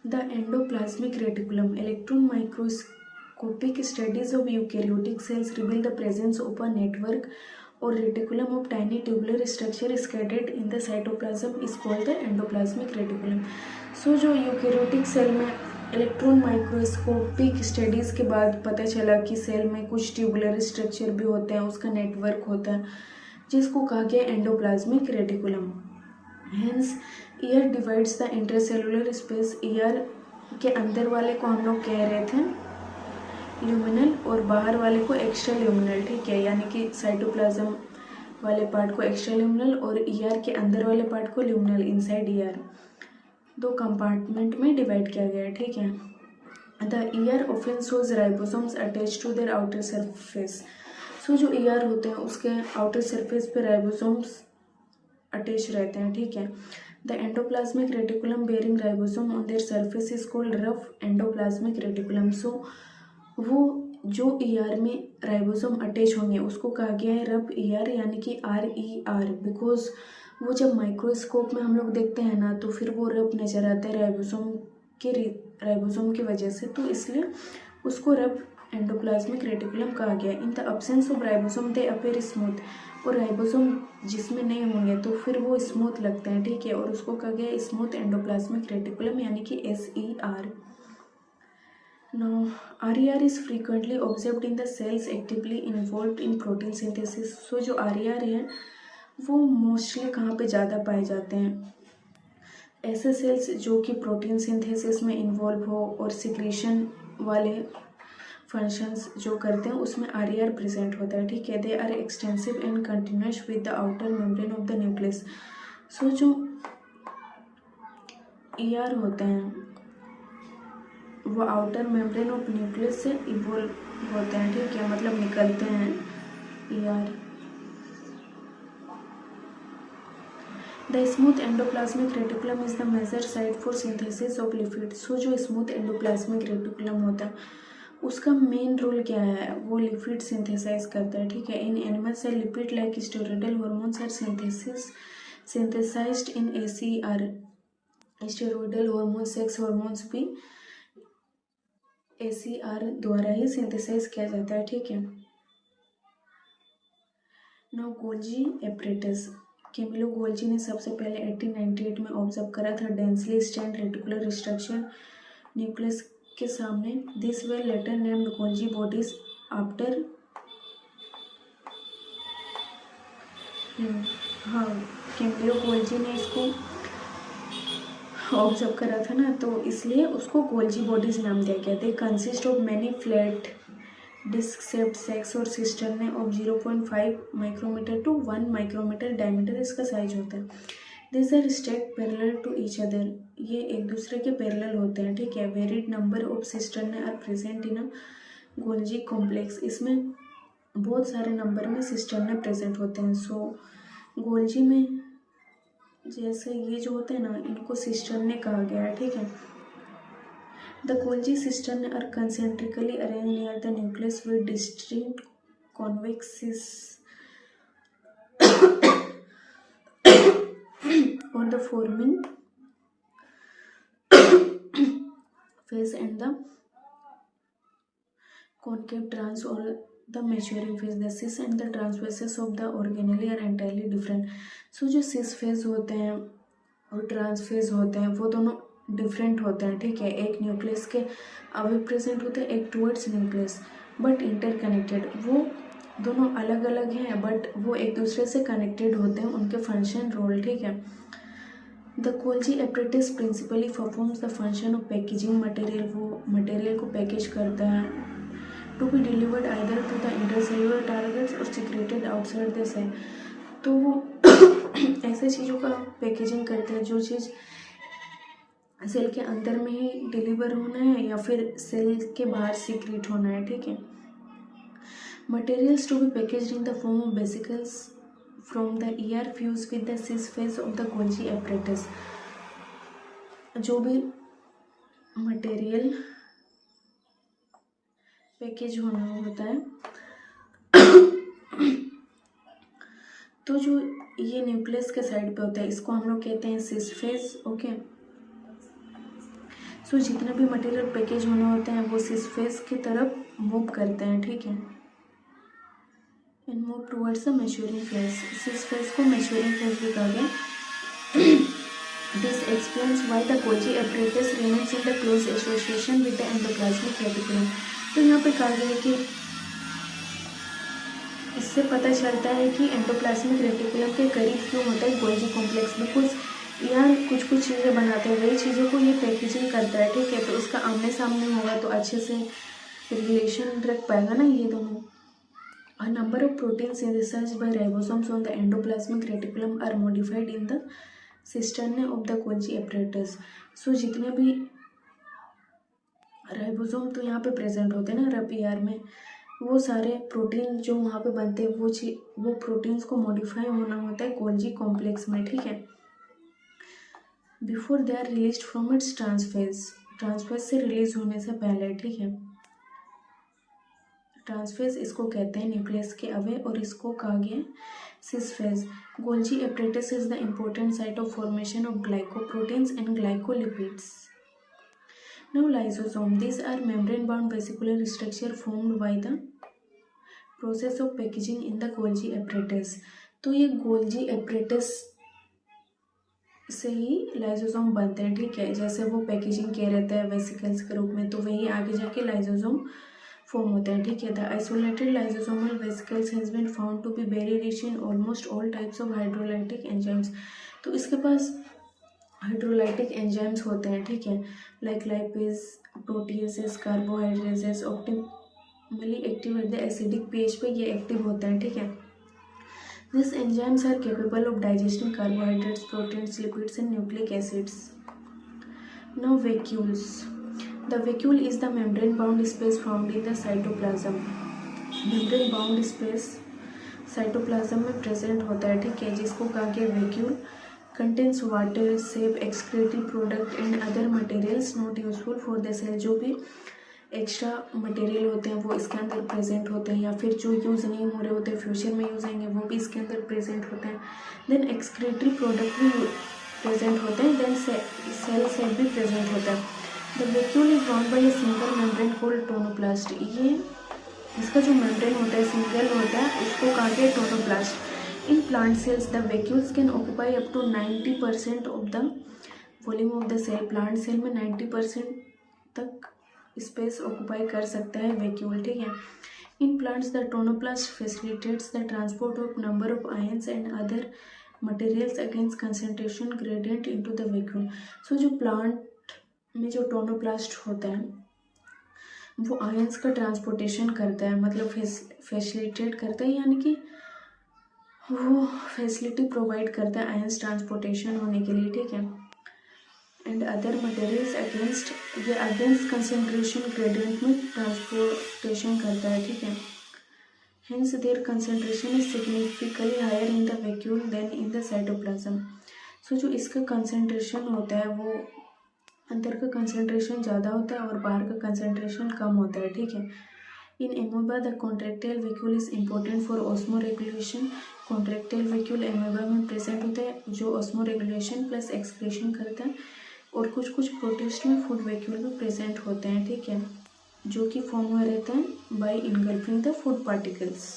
The endoplasmic reticulum electron microscopic studies of eukaryotic cells reveal the presence of a network or reticulum of tiny tubular structure scattered in the cytoplasm is called the endoplasmic reticulum. सो जो eukaryotic cell में electron microscopic studies के बाद पता चला कि cell में कुछ ट्यूबुलर स्ट्रक्चर भी होते हैं, उसका नेटवर्क होता है जिसको कहा गया endoplasmic reticulum. Hence year divides the intercellular space. Year के अंदर वाले को हम लोग कह रहे थे ल्यूमिनल और बाहर वाले को एक्स्ट्रा ल्यूमिनल, ठीक है, यानी कि साइटोप्लाज्म वाले पार्ट को एक्स्ट्रा ल्यूमिनल और ईयर के अंदर वाले पार्ट को ल्यूमिनल इनसाइड ईयर। दो कंपार्टमेंट में डिवाइड किया गया है, ठीक है। The ER often shows ribosomes attached to their outer surface. सो जो ईयर होते हैं उसके आउटर सरफेस पे राइबोसोम्स अटैच रहते हैं, ठीक है। The endoplasmic reticulum bearing ribosome on their surface is called rough endoplasmic reticulum. सो वो जो ईयर में राइबोसोम अटैच होंगे उसको कहा गया है रफ ईयर, यानी कि RER, बिकॉज वो जब माइक्रोस्कोप में हम लोग देखते हैं ना तो फिर वो रफ नज़र आता है राइबोसोम की वजह से, तो इसलिए उसको रफ एंडोप्लाज्मिक रेटिकुलम कहा गया। In the absence of ribosome they appear smooth, और राइबोसोम जिसमें नहीं होंगे तो फिर वो स्मूथ लगते हैं, ठीक है, और उसको कहा गया स्मूथ एंडोप्लाज्मिक रेटिकुलम यानी कि SER। Now RER is frequently observed in the cells actively involved in protein synthesis. सो जो RER है वो मोस्टली कहाँ पे ज़्यादा पाए जाते हैं, ऐसे सेल्स जो कि प्रोटीन सिंथेसिस में इन्वॉल्व हो और सिक्रीशन वाले फंक्शंस जो करते हैं उसमें RER प्रेजेंट होता है, ठीक है। They are extensive and continuous with the outer membrane of the nucleus. सो जो ER होते हैं वो आउटर मेम्ब्रेन ऑफ न्यूक्लियस से इवोल्व होते हैं, ठीक है, मतलब निकलते हैं ER। The smooth endoplasmic reticulum is the major site for synthesis of lipid. सो जो स्मूथ एंडोप्लाज्मिक रेटिकुलम होता है उसका मेन रोल क्या है, वो लिपिड सिंथेसाइज करता है, ठीक है। In animal cell lipid like steroidal hormones are synthesized in ACR। Steroidal hormone, sex hormones भी ACR द्वारा ही सिंथेसाइज किया जाता है, ठीक है। Now Golgi apparatus. Camillo Golgi ने सबसे पहले 1898 में ऑब्जर्व करा था densely stand reticular structure nucleus के सामने। This way later named Golgi bodies after हाँ, कैमिलो गोल्जी ने इसको ऑब्जर्व करा था ना तो इसलिए उसको गोल्जी बॉडीज नाम दिया गया। They consist of many flat disc shaped sacs or cisternae of 0.5 micrometer to 1 micrometer diameter इसका साइज होता है। These are stacked parallel to each other, ये एक दूसरे के पैरेलल होते हैं, ठीक है। Varied number of cisternae are present in a Golgi complex. इसमें बहुत सारे नंबर में सिस्टर्न प्रेजेंट होते हैं। सो गोल्जी में जैसे ये जो होते हैं ना इनको सिस्टर्न कहा गया है, ठीक है। The Golgi cisterns are concentrically arranged near the nucleus with distinct convexes on the forming phase and the concave trans or the maturing phase. The cis and the trans phases of the organelle are entirely different. So जो cis phase होते हैं और trans phase होते हैं वो दोनों different होते हैं, ठीक है। एक न्यूक्लियस के अवे प्रेजेंट होते हैं, एक टुवर्ड्स न्यूक्लियस, बट इंटरकनेक्टेड। वो दोनों अलग अलग हैं बट वो एक दूसरे से कनेक्टेड होते हैं, उनके फंक्शन रोल, ठीक है। The Golgi apparatus principally performs the function of packaging material. वो मटेरियल को पैकेज करता है to be delivered either to the intercellular targets or secreted outside the cell. तो वो ऐसे चीज़ों का पैकेजिंग करते हैं जो चीज़ सेल के अंदर में ही डिलीवर होना है या फिर सेल के बाहर सीक्रेट होना है, ठीक है। Materials to be packaged in the form of vesicles from the ER fuse with the cis phase of the Golgi apparatus. जो भी मटेरियल पैकेज होना होता है तो जो ये न्यूक्लियस के साइड पे होता है इसको हम लोग कहते हैं सिस फेज, ओके। सो जितने भी मटेरियल पैकेज होने होते हैं वो सिस फेज की तरफ मूव करते हैं, ठीक है, and move towards the maturing phase. Cis phase को मैच्योरिंग फेज भी कहा गया। This explains why the Golgi apparatus remains in the close association with the endoplasmic reticulum. तो यहाँ पे कहा गया है कि इससे पता चलता है कि एंडोप्लाज्मिक रेटिकुलम के करीब क्यों होता है गोल्जी कॉम्प्लेक्स, बिकॉज यहाँ कुछ चीज़ें बनाते हैं, वही चीज़ों को ये पैकेजिंग करता है, ठीक है, तो उसका आमने सामने होगा तो अच्छे से रिलेशन रख पाएगा ना ये दोनों। A number of proteins synthesized by ribosomes on the endoplasmic reticulum are modified in the cisternae of the Golgi apparatus. So जितने भी राइबोसोम तो यहाँ पे प्रेजेंट होते हैं ना RPR में, वो सारे प्रोटीन जो वहाँ पे बनते हैं वो प्रोटीन्स को मॉडिफाई होना होता है गोल्जी कॉम्प्लेक्स में, ठीक है, before they are release from its trans phase से रिलीज होने से पहले, ठीक है। ट्रांसफेज इसको कहते हैं न्यूक्लियस के अवे, और इसको कहा गया cis face. Golgi apparatus is the important site of formation of glycoproteins and glycolipids. Now lysosome, these are membrane bound vesicular structure formed by the process of packaging in the Golgi apparatus। तो ये Golgi apparatus से ही lysosome बनते हैं, ठीक है, जैसे वो packaging किए रहते हैं वेसिकल्स के रूप में, तो वही आगे जाके लाइसोसोम फॉर्म होता है, ठीक है। The isolated lysosomal vesicles has been found to be very rich in almost all types of hydrolytic enzymes. तो इसके पास हाइड्रोलाइटिक एंजाइम्स होते हैं, ठीक है, like lipase, proteases, carbohydrases, optimally active at the acidic pH पे ये एक्टिव होते हैं, ठीक है। These enzymes are capable of digesting carbohydrates, proteins, lipids and nucleic acids. Now vacuoles. The vacuole is the membrane-bound space found in the cytoplasm. Membrane-bound space cytoplasm में present होता है, ठीक है, जिसको कहा गया vacuole contains water, sap, excretory product and other materials not useful for the cell। जो भी एक्स्ट्रा मटेरियल होते हैं वो इसके अंदर प्रेजेंट होते हैं, या फिर जो यूज़ नहीं हो रहे होते फ्यूचर में यूज़ आएंगे वो भी इसके अंदर प्रेजेंट होते हैं। देन एक्सक्रीटरी प्रोडक्ट भी प्रेजेंट होते हैं, देन सेल सेल भी प्रेजेंट होता है। The vacuole is bound by a single membrane cold tonoplast. ये इसका जो मेम्ब्रेन होता है सिंगल होता है, उसको कहा गया tonoplast. In plant cells the vacuoles can occupy up to 90% of the volume of the cell. Plant cell में 90% तक स्पेस ऑक्यूपाई कर सकता है वैक्यूल, ठीक है। In plants the tonoplast facilitates the transport of number of ions and other materials against concentration gradient into the vacuole. सो जो plant में जो टोनोप्लास्ट होता है वो आयंस का ट्रांसपोर्टेशन करता है, मतलब फैसिलिटेट करता है, यानी कि वो फैसिलिटी प्रोवाइड करता है आयंस ट्रांसपोर्टेशन होने के लिए, ठीक है, and other materials against concentration gradient में ट्रांसपोर्टेशन करता है, ठीक है। Hence their concentration is significantly higher in the vacuole than in the cytoplasm. सो जो इसका कंसंट्रेशन होता है वो अंदर का कंसंट्रेशन ज़्यादा होता है और बाहर का कंसंट्रेशन कम होता है, ठीक है। In amoeba the contractile vacuole is important for osmoregulation. Contractile vacuole amoeba में प्रेजेंट होता है जो ऑस्मो रेगुलेशन प्लस एक्सक्रीशन करता है, और कुछ प्रोटिस्ट में फूड वैक्यूल भी प्रेजेंट होते हैं, ठीक है, जो कि फॉर्म हुए रहते हैं by engulfing the food particles.